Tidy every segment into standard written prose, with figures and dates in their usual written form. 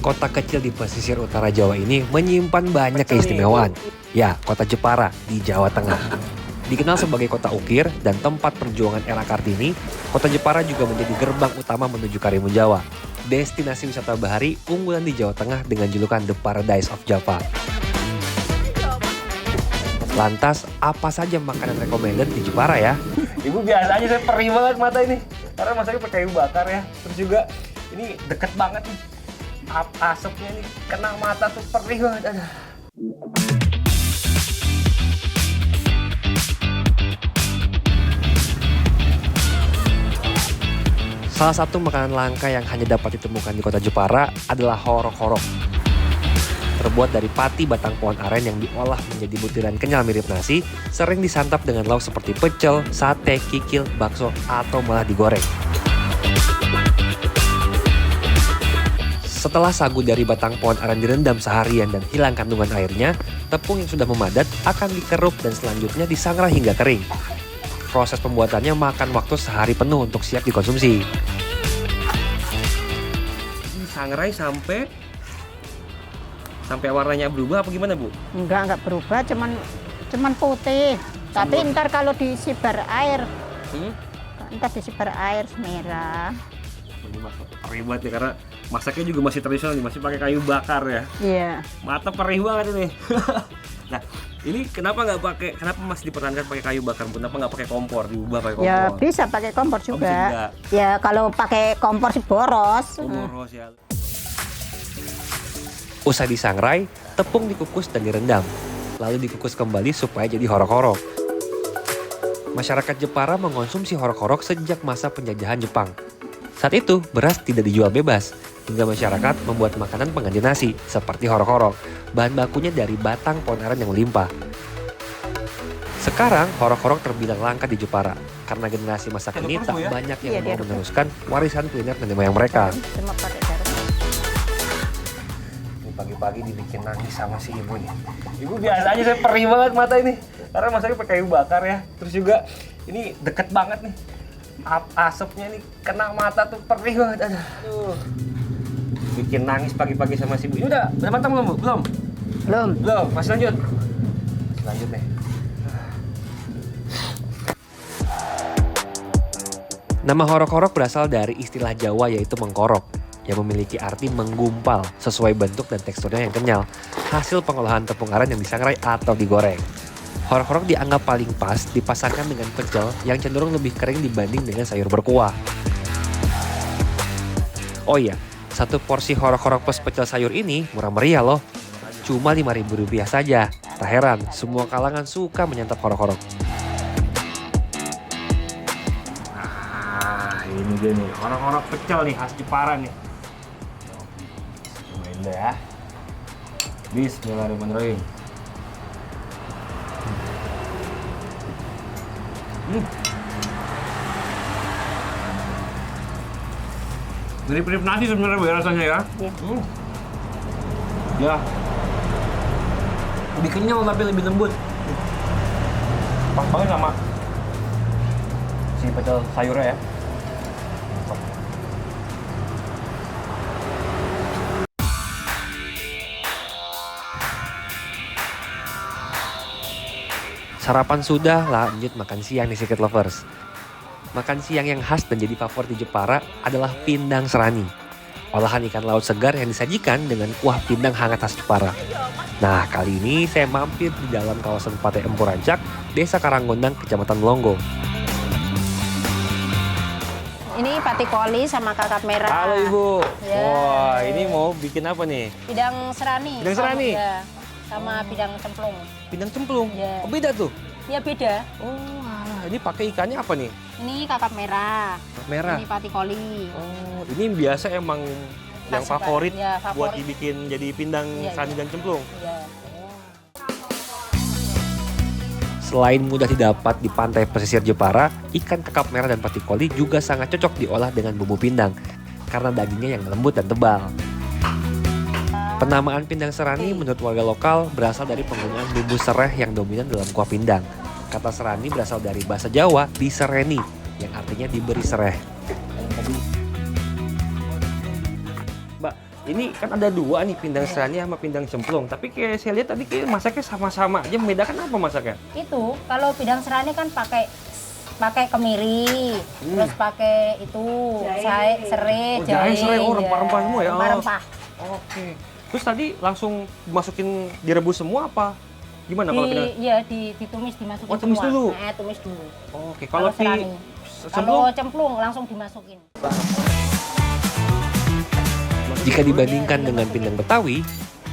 Kota kecil di pesisir utara Jawa ini menyimpan banyak keistimewaan. Ya, kota Jepara di Jawa Tengah. Dikenal sebagai kota ukir dan tempat perjuangan era Kartini, kota Jepara juga menjadi gerbang utama menuju Karimun Jawa. Destinasi wisata bahari unggulan di Jawa Tengah dengan julukan The Paradise of Java. Lantas, apa saja makanan recommended di Jepara ya? Ibu biasa aja, saya perih banget mata ini. Karena masaknya pakai kayu bakar ya. Terus juga ini deket banget nih. Asapnya nih kena mata tuh perih banget. Aduh. Salah satu makanan langka yang hanya dapat ditemukan di kota Jepara adalah horok-horok. Terbuat dari pati batang pohon aren yang diolah menjadi butiran kenyal mirip nasi, sering disantap dengan lauk seperti pecel, sate, kikil, bakso, atau malah digoreng. Setelah sagu dari batang pohon aren direndam seharian dan hilang kandungan airnya, tepung yang sudah memadat akan dikeruk dan selanjutnya disangrai hingga kering. Proses pembuatannya makan waktu sehari penuh untuk siap dikonsumsi. Disangrai sampai warnanya berubah apa gimana, Bu? Enggak berubah, cuman putih. Tapi ntar kalau disibar air, ntar disibar air merah. Ini masak perih banget ya, karena masaknya juga masih tradisional nih, masih pakai kayu bakar ya. Iya. Mata perih banget ini. Nah, ini kenapa masih dipertahankan pakai kayu bakar, Bu? Kenapa nggak pakai kompor, diubah pakai kompor? Ya bisa pakai kompor juga. juga. Ya kalau pakai kompor sih boros. Boros ya. Usai disangrai, tepung dikukus dan direndam. Lalu dikukus kembali supaya jadi horok-horok. Masyarakat Jepara mengonsumsi horok-horok sejak masa penjajahan Jepang. Saat itu, beras tidak dijual bebas, hingga masyarakat membuat makanan pengganti nasi, seperti horok-horok. Bahan bakunya dari batang pohon aren yang melimpah. Sekarang, horok-horok terbilang langka di Jepara, karena generasi masa kini tak banyak yang mau meneruskan warisan kuliner nenek moyang mereka. Cuma pakai garam. Pagi-pagi dibikin nangis sama si ibu nih. Ibu biasa aja, saya perih banget mata ini. Karena masaknya pakai kayu bakar ya. Terus juga ini deket banget nih. Asapnya nih kena mata tuh perih banget. Aduh. Bikin nangis pagi-pagi sama si ibu. Ini udah matang belum, Bu? Belum. Masih lanjut. Masih lanjut nih. Nama horok-horok berasal dari istilah Jawa yaitu mengkorok, yang memiliki arti menggumpal sesuai bentuk dan teksturnya yang kenyal, hasil pengolahan tepung aren yang disangrai atau digoreng. Horok-horok dianggap paling pas dipasangkan dengan pecel yang cenderung lebih kering dibanding dengan sayur berkuah. Oh iya, satu porsi horok-horok plus pecel sayur ini murah meriah loh. Cuma Rp5.000 saja. Tak heran, semua kalangan suka menyantap horok-horok. Nah, ini dia nih, horok-horok pecel nih, khas Jepara nih. Cobain dulu ya. Bismillahirrahmanirrahim. Mirip-mirip nasi sebenarnya, Bu, ya, rasanya ya. Iya. Ya. Lebih kenyal tapi lebih lembut. Pas banget sama si pecel sayurnya ya. Sarapan sudah, lanjut makan siang nih Secret Lovers. Makan siang yang khas dan jadi favorit di Jepara adalah pindang serani. Olahan ikan laut segar yang disajikan dengan kuah pindang hangat khas Jepara. Nah, kali ini saya mampir di dalam kawasan Pate Empu Rancak, Desa Karanggondang, Kecamatan Melongo. Ini pati koli sama kakap merah. Halo Ibu. Ya. Wah, ini mau bikin apa nih? Pindang serani. Pindang serani? Ya, sama pindang cemplung. Pindang cemplung. Ya. Oh, beda tuh. Ya beda. Oh, alah, ini pakai ikannya apa nih? Ini kakap merah. Merah. Ini pati koli. Oh, ini biasa emang yang Khas favorit, ya, buat favorit. dibikin jadi pindang Iya, serani iya. dan cemplung. Ya. Selain mudah didapat di pantai pesisir Jepara, ikan kakap merah dan pati koli juga sangat cocok diolah dengan bumbu pindang karena dagingnya yang lembut dan tebal. Penamaan pindang serani menurut warga lokal berasal dari penggunaan bumbu sereh yang dominan dalam kuah pindang. Kata serani berasal dari bahasa Jawa disereni, yang artinya diberi sereh. Mbak, Ini kan ada dua nih, pindang serani sama pindang cemplung. Tapi kayak saya lihat tadi kayak masaknya sama-sama aja. Membedakan apa masaknya? Itu kalau bidang serani kan pakai kemiri, terus pakai itu serai, Jahe, serai, rempah-rempah semua ya. Rempah-rempah. Oke. Terus tadi langsung masukin direbus semua apa? Gimana kalau pindang? Iya, ditumis, dimasukin Oh, tumis semua. dulu? Tumis dulu. Oke, kalau serani. Kalau cemplung langsung dimasukin. Jika dibandingkan dengan pindang Betawi,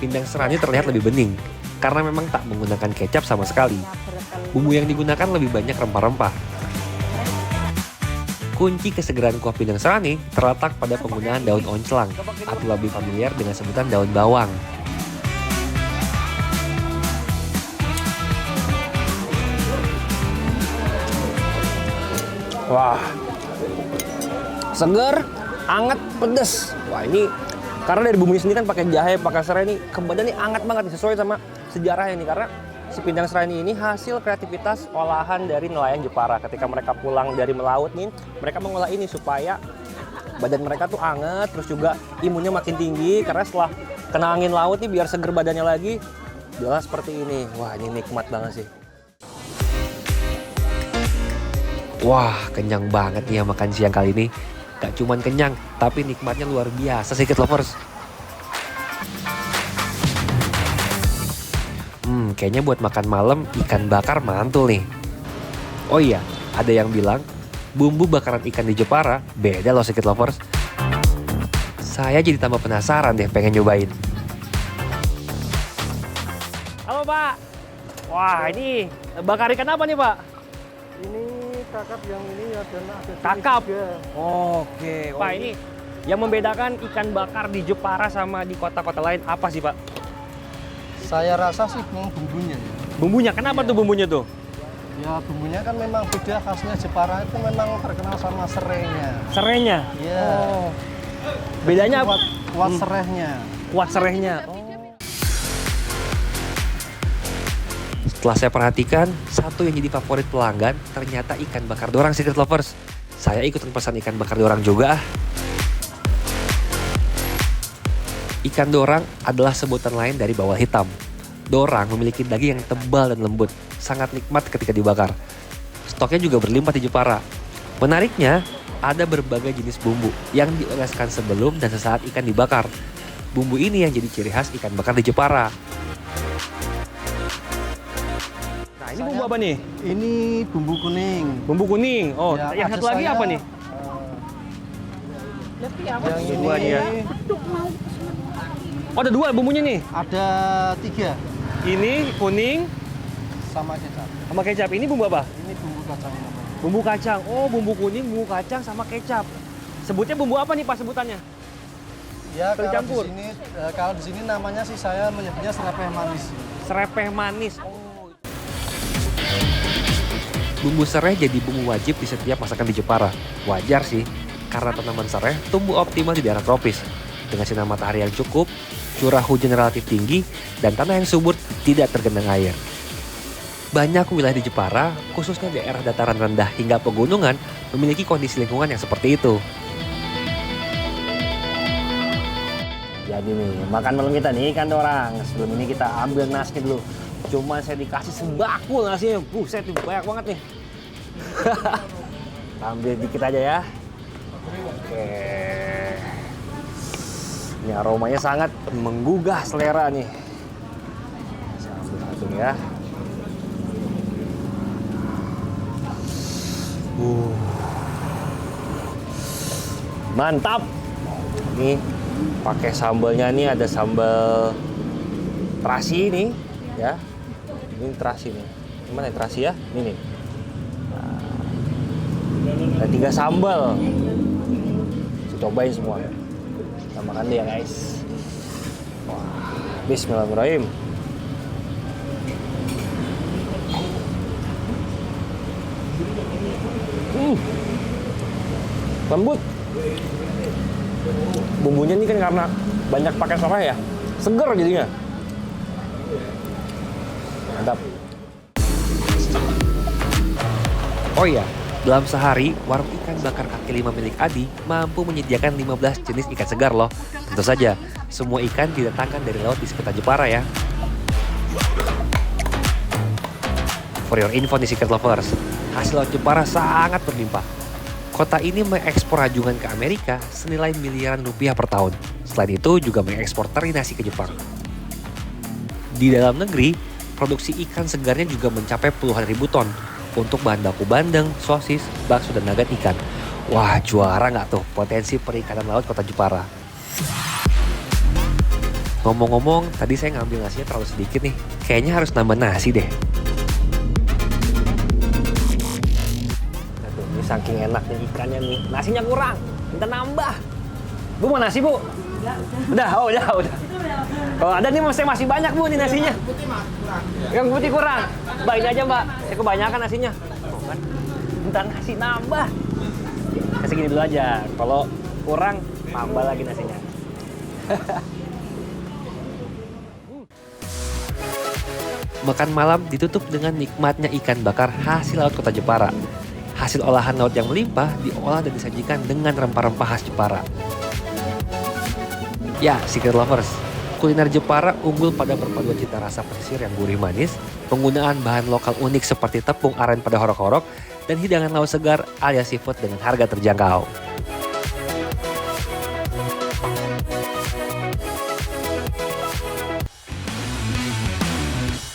pindang serani terlihat lebih bening karena memang tak menggunakan kecap sama sekali. Bumbu yang digunakan lebih banyak rempah-rempah. Kunci kesegeran kuah pindang serani terletak pada penggunaan daun oncelang atau lebih familiar dengan sebutan daun bawang. Wah, seger, anget, pedes. Wah ini karena dari bumbunya sendiri kan pakai jahe, pakai serai ini, ke badan ini anget banget nih, sesuai sama sejarahnya nih. Karena si pindang serani ini hasil kreativitas olahan dari nelayan Jepara. Ketika mereka pulang dari melaut nih, mereka mengolah ini supaya badan mereka tuh anget, terus juga imunnya makin tinggi. Karena setelah kena angin laut nih, biar seger badannya lagi, jelas seperti ini. Wah ini nikmat banget sih. Wah, kenyang banget nih ya makan siang kali ini. Gak cuman kenyang, tapi nikmatnya luar biasa sih, Kid Lovers. Kayaknya buat makan malam ikan bakar mantul nih. Oh iya, ada yang bilang bumbu bakaran ikan di Jepara beda loh, Kid Lovers. Saya jadi tambah penasaran deh pengen nyobain. Halo Pak. Wah ini bakar ikan apa nih Pak? Ini kakap yang ini ya, dan ada Kakap. juga. Oke. Pak ini yang membedakan ikan bakar di Jepara sama di kota-kota lain apa sih Pak? Saya rasa sih memang bumbunya. Bumbunya, kenapa tuh bumbunya tuh? Ya bumbunya kan memang beda, khasnya Jepara itu memang terkenal sama serainya. Serainya? Iya. Oh. Bedanya apa? Kuat serainya. Kuat serainya. Setelah saya perhatikan, satu yang jadi favorit pelanggan ternyata ikan bakar dorang, Secret Lovers. Saya ikutan pesan ikan bakar dorang juga. Ikan dorang adalah sebutan lain dari bawal hitam. Dorang memiliki daging yang tebal dan lembut, sangat nikmat ketika dibakar. Stoknya juga berlimpah di Jepara. Menariknya, ada berbagai jenis bumbu yang dioleskan sebelum dan sesaat ikan dibakar. Bumbu ini yang jadi ciri khas ikan bakar di Jepara. Nah ini bumbu apa nih? Ini bumbu kuning. Bumbu kuning. Oh, Ya, yang ada satu lagi saya, apa nih? Yang ini Dua dia. Oh ada dua bumbunya nih. ada 3 Ini kuning sama kecap. sama kecap. Ini bumbu apa? Ini bumbu kacang namanya. Bumbu kacang. Oh bumbu kuning, bumbu kacang sama kecap. Sebutnya bumbu apa nih Pak sebutannya? Ya kalau Campur. di sini kalau di sini namanya sih saya menyebutnya serapeh manis. Serepeh manis. Oh. Bumbu serai jadi bumbu wajib di setiap masakan di Jepara. Wajar sih, karena tanaman serai tumbuh optimal di daerah tropis. Dengan sinar matahari yang cukup, curah hujan relatif tinggi, dan tanah yang subur tidak tergenang air. Banyak wilayah di Jepara, khususnya daerah dataran rendah hingga pegunungan, memiliki kondisi lingkungan yang seperti itu. Jadi nih, makan malam kita nih ikan dorang. Sebelum ini kita ambil nasinya dulu. Cuma saya dikasih sembako nasinya. Buset, banyak banget nih. Ambil dikit aja ya. Oke. Ini aromanya sangat menggugah selera nih. Saya ambil langsung ya. Mantap. Ini pakai sambalnya nih, ada sambal terasi nih ya. Ini terasi nih. Gimana ya terasi ya? Ini nih. Nah, ada 3 sambal. Saya cobain semua. Kita makan deh ya guys. Wah, bismillahirrahmanirrahim. Lembut. Bumbunya ini kan karena banyak pakai serai ya, seger jadinya. Mantap. Oh iya, Dalam sehari, warung ikan bakar kaki 5 milik Adi mampu menyediakan 15 jenis ikan segar loh. Tentu saja, semua ikan didatangkan dari laut di sekitar Jepara ya. For your info nih Secret Lovers, hasil laut Jepara sangat berlimpah. Kota ini mengekspor rajungan ke Amerika senilai miliaran rupiah per tahun. Selain itu juga mengekspor teri nasi ke Jepang. Di dalam negeri, produksi ikan segarnya juga mencapai puluhan ribu ton untuk bahan baku bandeng, sosis, bakso, dan nugget ikan. Wah, juara nggak tuh potensi perikanan laut Kota Jepara. Ngomong-ngomong, tadi saya ngambil nasinya terlalu sedikit nih. Kayaknya harus nambah nasi deh. Aduh, ini saking enaknya ikannya nih. Nasinya kurang, minta nambah. Bu mau nasi, Bu? Udah. Oh, ada nih masih banyak, Bu, nih nasinya. Yang putih kurang. Mbak, ini aja, Mbak. Saya kebanyakan nasinya. Oh, kan. Minta nasi nambah. Kasih gini dulu aja. Kalau kurang, tambah lagi nasinya. Makan malam ditutup dengan nikmatnya ikan bakar hasil laut Kota Jepara. Hasil olahan laut yang melimpah diolah dan disajikan dengan rempah-rempah khas Jepara. Ya, Secret Lovers, kuliner Jepara unggul pada perpaduan cita rasa pesisir yang gurih manis, penggunaan bahan lokal unik seperti tepung aren pada horok-horok, dan hidangan laut segar alias seafood dengan harga terjangkau.